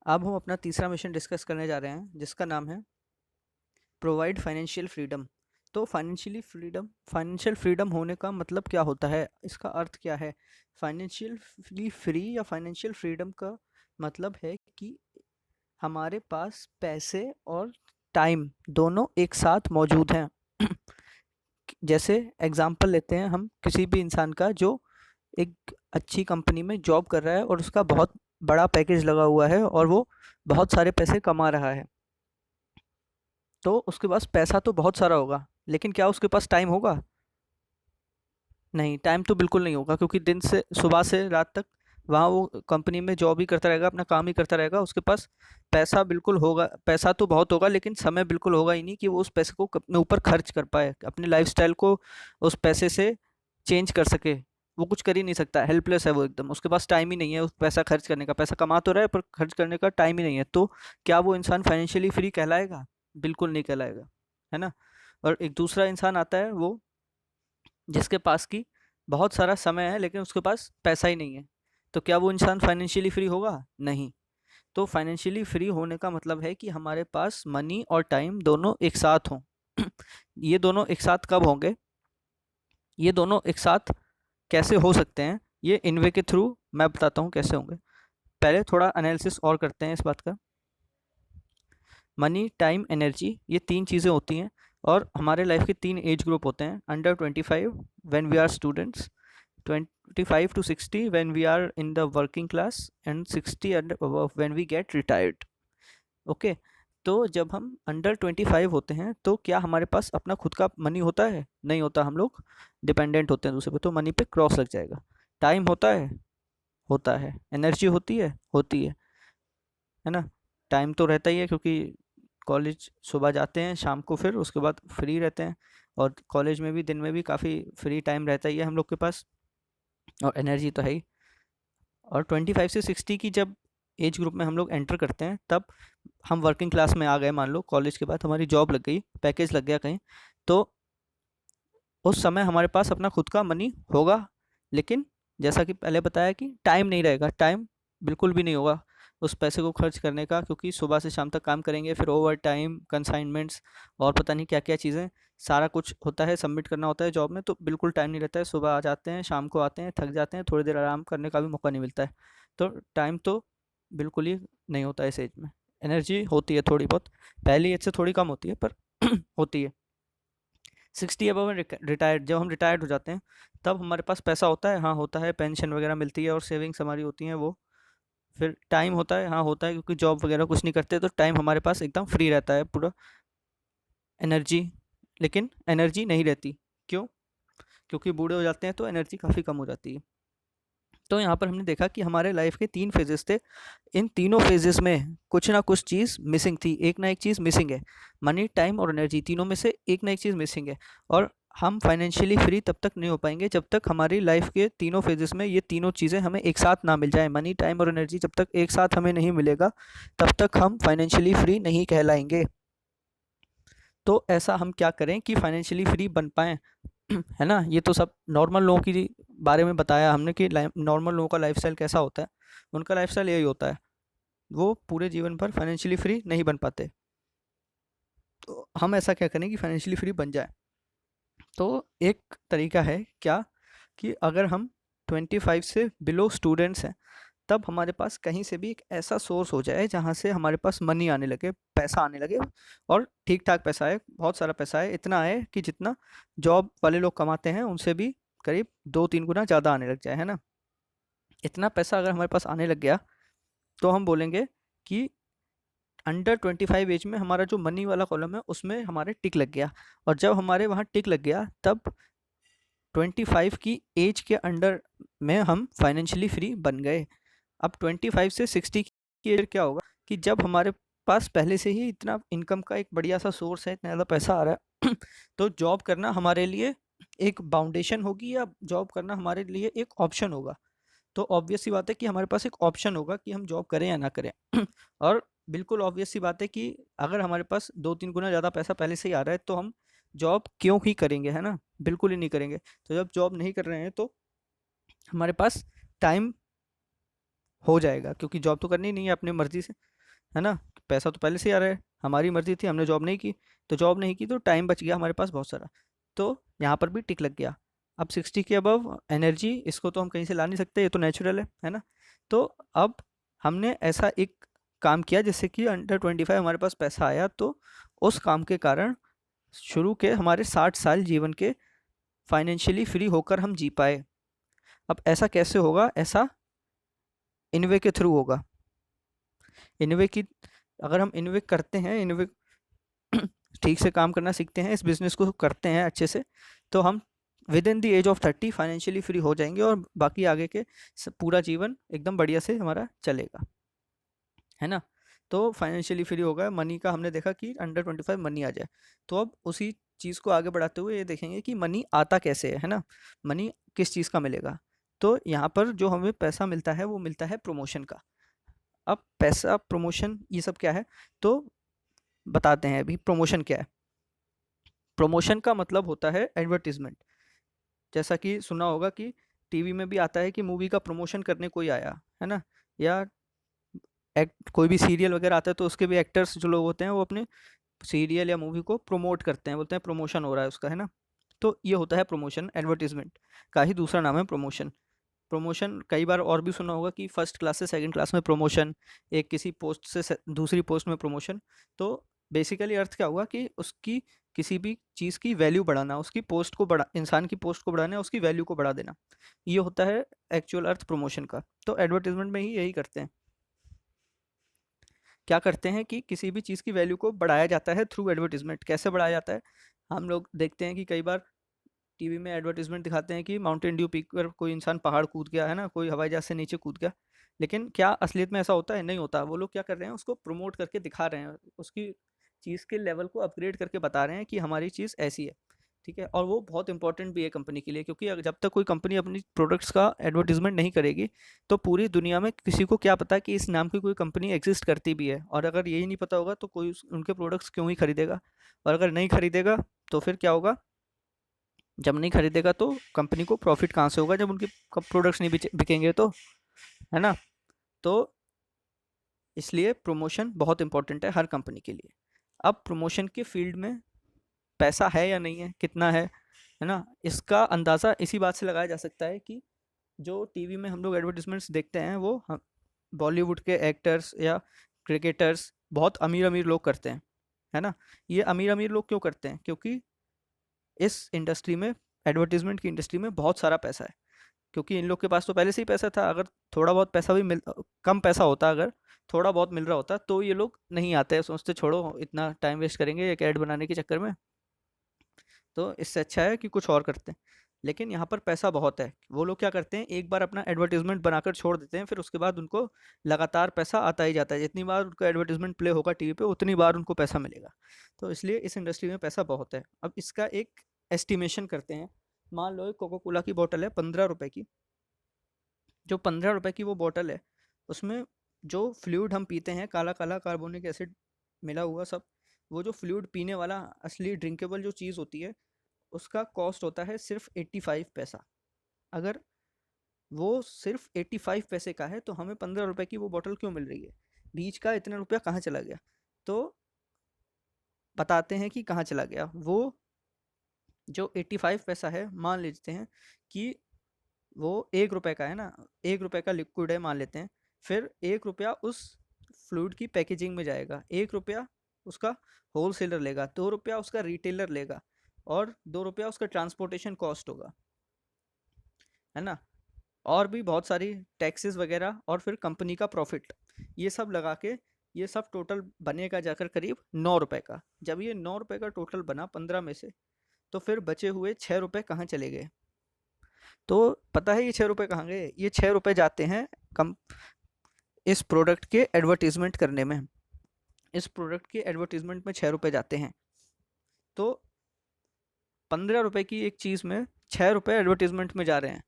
अब हम अपना तीसरा मिशन डिस्कस करने जा रहे हैं जिसका नाम है प्रोवाइड फाइनेंशियल फ्रीडम। तो फाइनेंशियल फ्रीडम होने का मतलब क्या होता है, इसका अर्थ क्या है? फाइनेंशियली फ्री या फाइनेंशियल फ्रीडम का मतलब है कि हमारे पास पैसे और टाइम दोनों एक साथ मौजूद हैं। जैसे एग्जांपल लेते हैं हम किसी भी इंसान का जो एक अच्छी कंपनी में जॉब कर रहा है और उसका बहुत बड़ा पैकेज लगा हुआ है और वो बहुत सारे पैसे कमा रहा है। तो उसके पास पैसा तो बहुत सारा होगा, लेकिन क्या उसके पास टाइम होगा? नहीं, टाइम तो बिल्कुल नहीं होगा, क्योंकि दिन से सुबह से रात तक वहाँ वो कंपनी में जॉब ही करता रहेगा, अपना काम ही करता रहेगा। उसके पास पैसा बिल्कुल होगा, पैसा तो बहुत होगा, लेकिन समय बिल्कुल होगा ही नहीं कि वो उस पैसे को अपने ऊपर खर्च कर पाए, अपनी लाइफस्टाइल को उस पैसे से चेंज कर सके। वो कुछ कर ही नहीं सकता, हेल्पलेस है वो एकदम। उसके पास टाइम ही नहीं है उस पैसा खर्च करने का। पैसा कमा तो रहा है पर खर्च करने का टाइम ही नहीं है। तो क्या वो इंसान फाइनेंशियली फ्री कहलाएगा? बिल्कुल नहीं कहलाएगा, है ना? और एक दूसरा इंसान आता है, वो जिसके पास की बहुत सारा समय है लेकिन उसके पास पैसा ही नहीं है। तो क्या वो इंसान फाइनेंशियली फ्री होगा? नहीं। तो फाइनेंशियली फ्री होने का मतलब है कि हमारे पास मनी और टाइम दोनों एक साथ हों। ये दोनों एक साथ कब होंगे? ये दोनों एक साथ कैसे हो सकते हैं, ये इनवे के थ्रू मैं बताता हूँ कैसे होंगे। पहले थोड़ा एनालिसिस और करते हैं इस बात का। मनी, टाइम, एनर्जी, ये तीन चीज़ें होती हैं और हमारे लाइफ के तीन एज ग्रुप होते हैं। Under 25 when we are students, 25 to 60 when we are in the working class, and 60 and above when we get retired. Okay. तो जब हम अंडर 25 होते हैं तो क्या हमारे पास अपना खुद का मनी होता है? नहीं होता, हम लोग डिपेंडेंट होते हैं दूसरे पे, तो मनी पे क्रॉस लग जाएगा। टाइम होता है? होता है। एनर्जी होती है? होती है ना? टाइम तो रहता ही है, क्योंकि कॉलेज सुबह जाते हैं, शाम को फिर उसके बाद फ्री रहते हैं, और कॉलेज में भी दिन में भी काफ़ी फ्री टाइम रहता ही है हम लोग के पास। और एनर्जी तो है ही। और 25 से 60 की जब एज ग्रुप में हम लोग एंटर करते हैं, तब हम वर्किंग क्लास में आ गए, मान लो कॉलेज के बाद हमारी जॉब लग गई, पैकेज लग गया कहीं। तो उस समय हमारे पास अपना खुद का मनी होगा, लेकिन जैसा कि पहले बताया कि टाइम नहीं रहेगा। टाइम बिल्कुल भी नहीं होगा उस पैसे को खर्च करने का, क्योंकि सुबह से शाम तक काम करेंगे, फिर ओवर टाइम, कंसाइनमेंट्स और पता नहीं क्या क्या चीज़ें, सारा कुछ होता है, सबमिट करना होता है जॉब में, तो बिल्कुल टाइम नहीं रहता है। सुबह आ जाते हैं, शाम को आते हैं, थक जाते हैं, थोड़ी देर आराम करने का भी मौका नहीं मिलता है। तो टाइम तो बिल्कुल ही नहीं होता है इस एज में। एनर्जी होती है थोड़ी बहुत, पहली एज से थोड़ी कम होती है पर होती है। 60 अबव रिटायर्ड, जब हम रिटायर्ड हो जाते हैं तब हमारे पास पैसा होता है? हाँ होता है, पेंशन वगैरह मिलती है और सेविंग्स हमारी होती हैं वो। फिर टाइम होता है? हाँ होता है, क्योंकि जॉब वगैरह कुछ नहीं करते तो टाइम हमारे पास एकदम फ्री रहता है पूरा। एनर्जी, लेकिन एनर्जी नहीं रहती। क्यों? क्योंकि बूढ़े हो जाते हैं तो एनर्जी काफ़ी कम हो जाती है। तो यहाँ पर हमने देखा कि हमारे लाइफ के तीन फेजेस थे। इन तीनों फेजेस में कुछ ना कुछ चीज़ मिसिंग थी, एक ना एक चीज़ मिसिंग है। मनी, टाइम और एनर्जी, तीनों में से एक ना एक चीज़ मिसिंग है। और हम फाइनेंशियली फ्री तब तक नहीं हो पाएंगे जब तक हमारी लाइफ के तीनों फेजेस में ये तीनों चीज़ें हमें एक साथ ना मिल जाए। मनी, टाइम और एनर्जी जब तक एक साथ हमें नहीं मिलेगा, तब तक हम फाइनेंशियली फ्री नहीं कहलाएंगे। तो ऐसा हम क्या करें कि फाइनेंशियली फ्री बन पाएँ? है ना? ये तो सब नॉर्मल लोगों की बारे में बताया हमने कि नॉर्मल लोगों का लाइफस्टाइल कैसा होता है। उनका लाइफस्टाइल यही होता है, वो पूरे जीवन भर फाइनेंशियली फ्री नहीं बन पाते। तो हम ऐसा क्या करें कि फाइनेंशियली फ्री बन जाए? तो एक तरीका है क्या, कि अगर हम 25 से बिलो स्टूडेंट्स हैं, तब हमारे पास कहीं से भी एक ऐसा सोर्स हो जाए जहाँ से हमारे पास मनी आने लगे, पैसा आने लगे। और ठीक ठाक पैसा है, बहुत सारा पैसा है, इतना है कि जितना जॉब वाले लोग कमाते हैं उनसे भी करीब 2-3 गुना ज़्यादा आने लग जाए, है ना? इतना पैसा अगर हमारे पास आने लग गया, तो हम बोलेंगे कि अंडर 25 एज में हमारा जो मनी वाला कॉलम है उसमें हमारे टिक लग गया। और जब हमारे वहाँ टिक लग गया, तब 25 की एज के अंडर में हम फाइनेंशियली फ्री बन गए। अब 25 से 60 की एज क्या होगा, कि जब हमारे पास पहले से ही इतना इनकम का एक बढ़िया सा सोर्स है, इतना ज़्यादा पैसा आ रहा है तो जॉब करना हमारे लिए एक बाउंडेशन होगी, या जॉब करना हमारे लिए एक ऑप्शन होगा। तो ऑब्वियस सी बात है कि हमारे पास एक ऑप्शन होगा कि हम जॉब करें या ना करें। और बिल्कुल ऑब्वियस सी बात है कि अगर हमारे पास 2-3 गुना ज़्यादा पैसा पहले से ही आ रहा है, तो हम जॉब क्यों ही करेंगे, है ना? बिल्कुल ही नहीं करेंगे। तो जब जॉब नहीं कर रहे हैं तो हमारे पास टाइम हो जाएगा, क्योंकि जॉब तो करनी ही नहीं है अपनी मर्ज़ी से। है ना? पैसा तो पहले से ही आ रहा है, हमारी मर्ज़ी थी, हमने जॉब नहीं की, तो जॉब नहीं की तो टाइम बच गया हमारे पास बहुत सारा, तो यहाँ पर भी टिक लग गया। अब 60 के अबव एनर्जी, इसको तो हम कहीं से ला नहीं सकते, ये तो नेचुरल है ना? तो अब हमने ऐसा एक काम किया जिससे कि अंडर 25 हमारे पास पैसा आया, तो उस काम के कारण शुरू के हमारे 60 साल जीवन के फाइनेंशियली फ्री होकर हम जी पाए। अब ऐसा कैसे होगा? ऐसा इन्वे के थ्रू होगा। इन्वे की अगर हम इन्वे करते हैं, इन्वे ठीक से काम करना सीखते हैं, इस बिज़नेस को करते हैं अच्छे से, तो हम within the age of 30 financially free हो जाएँगे और बाकी आगे के पूरा जीवन एकदम बढ़िया से हमारा चलेगा, है ना? तो फाइनेंशियली फ्री हो गए, मनी का हमने देखा कि अंडर 25 मनी आ जाए। तो अब उसी चीज़ को आगे बढ़ाते हुए ये देखेंगे कि मनी आता कैसे है ना? मनी किस चीज़ का मिलेगा? तो यहाँ पर जो हमें पैसा मिलता है वो मिलता है प्रमोशन का। अब पैसा, प्रमोशन, ये सब क्या है? तो बताते हैं अभी प्रमोशन क्या है। प्रमोशन का मतलब होता है एडवर्टाइजमेंट। जैसा कि सुना होगा कि टीवी में भी आता है कि मूवी का प्रमोशन करने कोई आया, है ना? या एक्ट कोई भी सीरियल वगैरह आता है तो उसके भी एक्टर्स जो लोग होते हैं वो अपने सीरियल या मूवी को प्रमोट करते हैं, बोलते हैं प्रमोशन हो रहा है उसका, है ना? तो ये होता है प्रमोशन, एडवर्टाइजमेंट का ही दूसरा नाम है प्रमोशन। प्रमोशन कई बार और भी सुना होगा कि फर्स्ट क्लास से सेकंड क्लास में प्रमोशन, एक किसी पोस्ट से दूसरी पोस्ट में प्रमोशन। तो बेसिकली अर्थ क्या हुआ कि उसकी किसी भी चीज़ की वैल्यू बढ़ाना, उसकी पोस्ट को बढ़ा, इंसान की पोस्ट को बढ़ाना, उसकी वैल्यू को बढ़ा देना, ये होता है एक्चुअल अर्थ प्रमोशन का। तो एडवर्टाइजमेंट में ही यही करते हैं। क्या करते हैं कि किसी भी चीज़ की वैल्यू को बढ़ाया जाता है थ्रू एडवर्टाइजमेंट। कैसे बढ़ाया जाता है? हम लोग देखते हैं कि कई बार टीवी में एडवर्टाइजमेंट दिखाते हैं कि माउंटेन ड्यू पीक पर कोई इंसान पहाड़ कूद गया, है ना? कोई हवाई जहाज़ से नीचे कूद गया। लेकिन क्या असलियत में ऐसा होता है? नहीं होता। वो लोग क्या कर रहे हैं? उसको प्रमोट करके दिखा रहे हैं। उसकी चीज़ के लेवल को अपग्रेड करके बता रहे हैं कि हमारी चीज़ ऐसी है। ठीक है? और वो बहुत इंपॉर्टेंट भी है कंपनी के लिए, क्योंकि जब तक कोई कंपनी अपनी प्रोडक्ट्स का एडवर्टाइजमेंट नहीं करेगी, तो पूरी दुनिया में किसी को क्या पता कि इस नाम की कोई कंपनी एग्ज़िस्ट करती भी है। और अगर यही नहीं पता होगा तो कोई उनके प्रोडक्ट्स क्यों ही खरीदेगा? और अगर नहीं खरीदेगा तो फिर क्या होगा? जब नहीं खरीदेगा तो कंपनी को प्रॉफिट कहाँ से होगा, जब उनके प्रोडक्ट्स नहीं बिकेंगे तो, है ना? तो इसलिए प्रमोशन बहुत इंपॉर्टेंट है हर कंपनी के लिए। अब प्रमोशन के फील्ड में पैसा है या नहीं है, कितना है ना? इसका अंदाज़ा इसी बात से लगाया जा सकता है कि जो टीवी में हम लोग एडवर्टिजमेंट्स देखते हैं वो बॉलीवुड के एक्टर्स या क्रिकेटर्स, बहुत अमीर अमीर लोग करते हैं, है ना? ये अमीर अमीर लोग क्यों करते हैं? क्योंकि इस इंडस्ट्री में, एडवर्टाइजमेंट की इंडस्ट्री में बहुत सारा पैसा है। क्योंकि इन लोग के पास तो पहले से ही पैसा था। अगर थोड़ा बहुत पैसा भी कम पैसा होता, अगर थोड़ा बहुत मिल रहा होता तो ये लोग नहीं आते, सोचते छोड़ो इतना टाइम वेस्ट करेंगे एक ऐड बनाने के चक्कर में, तो इससे अच्छा है कि कुछ और करते हैं। लेकिन यहाँ पर पैसा बहुत है। वो लोग क्या करते हैं, एक बार अपना एडवर्टाइजमेंट बनाकर छोड़ देते हैं, फिर उसके बाद उनको लगातार पैसा आता ही जाता है। जितनी बार उनका एडवर्टाइजमेंट प्ले होगा टीवी पे, उतनी बार उनको पैसा मिलेगा। तो इसलिए इस इंडस्ट्री में पैसा बहुत है। अब इसका एक एस्टिमेशन करते हैं। मान लो कोको कोला की बोतल है 15 रुपए की। जो 15 रुपए की वो बॉटल है, उसमें जो फ्लूइड हम पीते हैं, काला काला कार्बोनिक एसिड मिला हुआ सब, वो जो फ्लूइड पीने वाला असली ड्रिंकेबल जो चीज़ होती है, उसका कॉस्ट होता है सिर्फ 85 पैसा। अगर वो सिर्फ 85 पैसे का है तो हमें 15 रुपए की वो बॉटल क्यों मिल रही है? बीच का इतना रुपया कहाँ चला गया? तो बताते हैं कि कहाँ चला गया। वो जो 85 पैसा है, मान लेते हैं कि वो 1 रुपए का है ना, 1 रुपए का लिक्विड है मान लेते हैं। फिर 1 रुपया उस फ्लूइड की पैकेजिंग में जाएगा, 1 रुपया उसका होल सेलर लेगा, 2 रुपया उसका रिटेलर लेगा, और 2 रुपया उसका ट्रांसपोर्टेशन कॉस्ट होगा, है ना? और भी बहुत सारी टैक्सेस वगैरह, और फिर कंपनी का प्रॉफिट, ये सब लगा के ये सब टोटल बनेगा जाकर करीब 9 रुपए का। जब ये 9 रुपए का टोटल बना 15 में से, तो फिर बचे हुए 6 रुपए कहाँ चले गए? तो पता है ये 6 रुपए कहाँ गए? ये 6 रुपए जाते हैं कम इस प्रोडक्ट के एडवर्टीजमेंट करने में। इस प्रोडक्ट के एडवर्टीजमेंट में 6 रुपए जाते हैं। तो 15 रुपए की एक चीज़ में 6 रुपए एडवर्टीजमेंट में जा रहे हैं,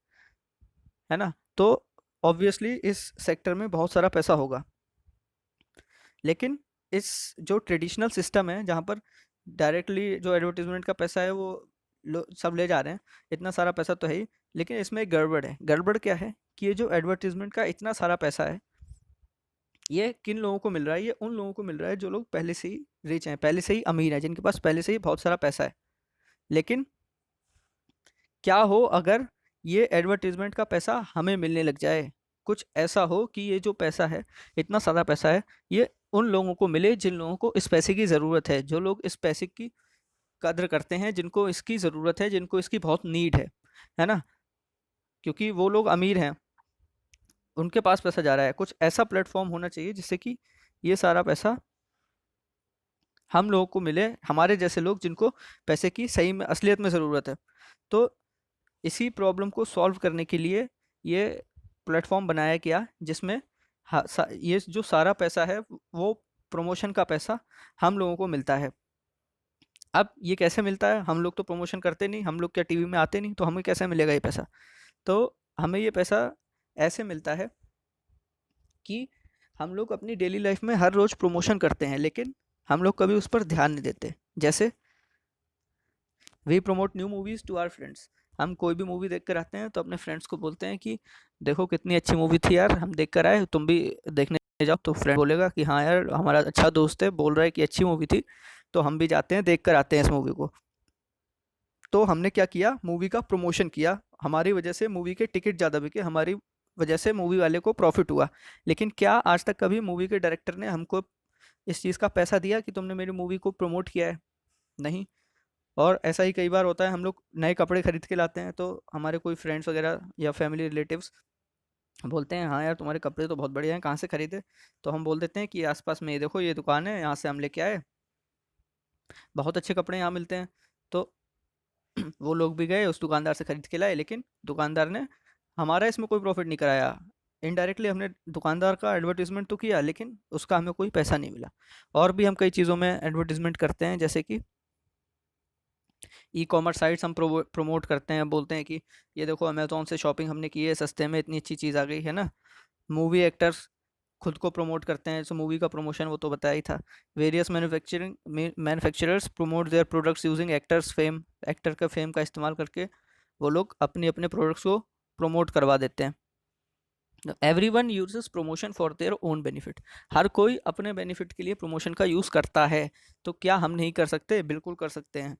है ना? तो ऑब्वियसली इस सेक्टर में बहुत सारा पैसा होगा। लेकिन इस जो ट्रेडिशनल सिस्टम है, जहाँ पर डायरेक्टली जो एडवर्टीजमेंट का पैसा है वो सब ले जा रहे हैं, इतना सारा पैसा तो है ही, लेकिन इसमें एक गड़बड़ है। गड़बड़ क्या है कि ये जो एडवर्टीजमेंट का इतना सारा पैसा है, ये किन लोगों को मिल रहा है? ये उन लोगों को मिल रहा है जो लोग पहले से ही रिच हैं, पहले से ही अमीर हैं, जिनके पास पहले से ही बहुत सारा पैसा है। लेकिन क्या हो अगर ये एडवर्टीजमेंट का पैसा हमें मिलने लग जाए, कुछ ऐसा हो कि ये जो पैसा है, इतना सारा पैसा है, ये उन लोगों को मिले जिन लोगों को इस पैसे की ज़रूरत है, जो लोग इस पैसे की कद्र करते हैं, जिनको इसकी ज़रूरत है, जिनको इसकी बहुत नीड है ना? क्योंकि वो लोग अमीर हैं, उनके पास पैसा जा रहा है। कुछ ऐसा प्लेटफॉर्म होना चाहिए जिससे कि ये सारा पैसा हम लोगों को मिले, हमारे जैसे लोग जिनको पैसे की सही में असलियत में ज़रूरत है। तो इसी प्रॉब्लम को सॉल्व करने के लिए ये प्लेटफॉर्म बनाया गया, जिसमें ये जो सारा पैसा है वो प्रमोशन का पैसा हम लोगों को मिलता है। अब ये कैसे मिलता है? हम लोग तो प्रमोशन करते नहीं, हम लोग क्या टीवी में आते नहीं, तो हमें कैसे मिलेगा ये पैसा? तो हमें ये पैसा ऐसे मिलता है कि हम लोग अपनी डेली लाइफ में हर रोज़ प्रमोशन करते हैं, लेकिन हम लोग कभी उस पर ध्यान नहीं देते। जैसे we promote new movies to our friends, हम कोई भी मूवी देख कर आते हैं तो अपने फ्रेंड्स को बोलते हैं कि देखो कितनी अच्छी मूवी थी यार, हम देख कर आए, तुम भी देखने जाओ। तो फ्रेंड बोलेगा कि हाँ यार, हमारा अच्छा दोस्त है, बोल रहा है कि अच्छी मूवी थी, तो हम भी जाते हैं, देख कर आते हैं इस मूवी को। तो हमने क्या किया? मूवी का प्रमोशन किया, हमारी वजह से मूवी के टिकट ज़्यादा बिके, हमारी वजह से मूवी वाले को प्रॉफिट हुआ। लेकिन क्या आज तक कभी मूवी के डायरेक्टर ने हमको इस चीज़ का पैसा दिया कि तुमने मेरी मूवी को प्रमोट किया है? नहीं। और ऐसा ही कई बार होता है, हम लोग नए कपड़े खरीद के लाते हैं, तो हमारे कोई फ्रेंड्स वगैरह या फैमिली रिलेटिव्स बोलते हैं हाँ यार, तुम्हारे कपड़े तो बहुत बढ़िया हैं, कहाँ से खरीदे? तो हम बोल देते हैं कि आसपास में ये देखो, ये दुकान है, यहाँ से हम लेके आए, बहुत अच्छे कपड़े यहाँ मिलते हैं। तो वो लोग भी गए, उस दुकानदार से खरीद के लाए, लेकिन दुकानदार ने हमारा इसमें कोई प्रॉफिट नहीं कराया। इनडायरेक्टली हमने दुकानदार का एडवर्टीजमेंट तो किया, लेकिन उसका हमें कोई पैसा नहीं मिला। और भी हम कई चीज़ों में एडवर्टीजमेंट करते हैं, जैसे कि ई कॉमर्स साइट्स हम प्रमोट करते हैं, बोलते हैं कि ये देखो अमेज़न से शॉपिंग हमने की है, सस्ते में इतनी अच्छी चीज़ आ गई है ना। मूवी एक्टर्स खुद को प्रमोट करते हैं, सो मूवी का प्रमोशन वो तो बताया ही था। Various manufacturers promote their products using actors fame, actor का फेम का इस्तेमाल करके वो लोग अपने अपने प्रोडक्ट्स को प्रमोट करवा देते हैं। Every one uses promotion for their own benefit, हर कोई अपने बेनिफिट के लिए प्रमोशन का यूज़ करता है। तो क्या हम नहीं कर सकते? बिल्कुल कर सकते हैं।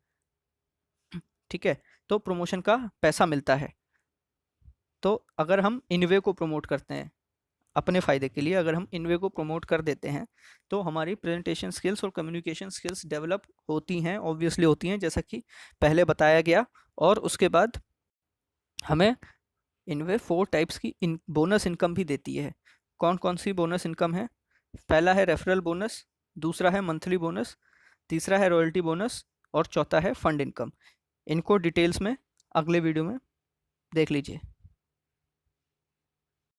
ठीक है, तो प्रमोशन का पैसा मिलता है। तो अगर हम इनवे को प्रमोट करते हैं अपने फ़ायदे के लिए, अगर हम इनवे को प्रमोट कर देते हैं, तो हमारी प्रेजेंटेशन स्किल्स और कम्युनिकेशन स्किल्स डेवलप होती हैं, ऑब्वियसली होती हैं, जैसा कि पहले बताया गया। और उसके बाद हमें इनवे 4 टाइप्स की बोनस इनकम भी देती है। कौन कौन सी बोनस इनकम है? पहला है रेफरल बोनस, दूसरा है मंथली बोनस, तीसरा है रॉयल्टी बोनस, और चौथा है फंड इनकम। इनको डिटेल्स में अगले वीडियो में देख लीजिए।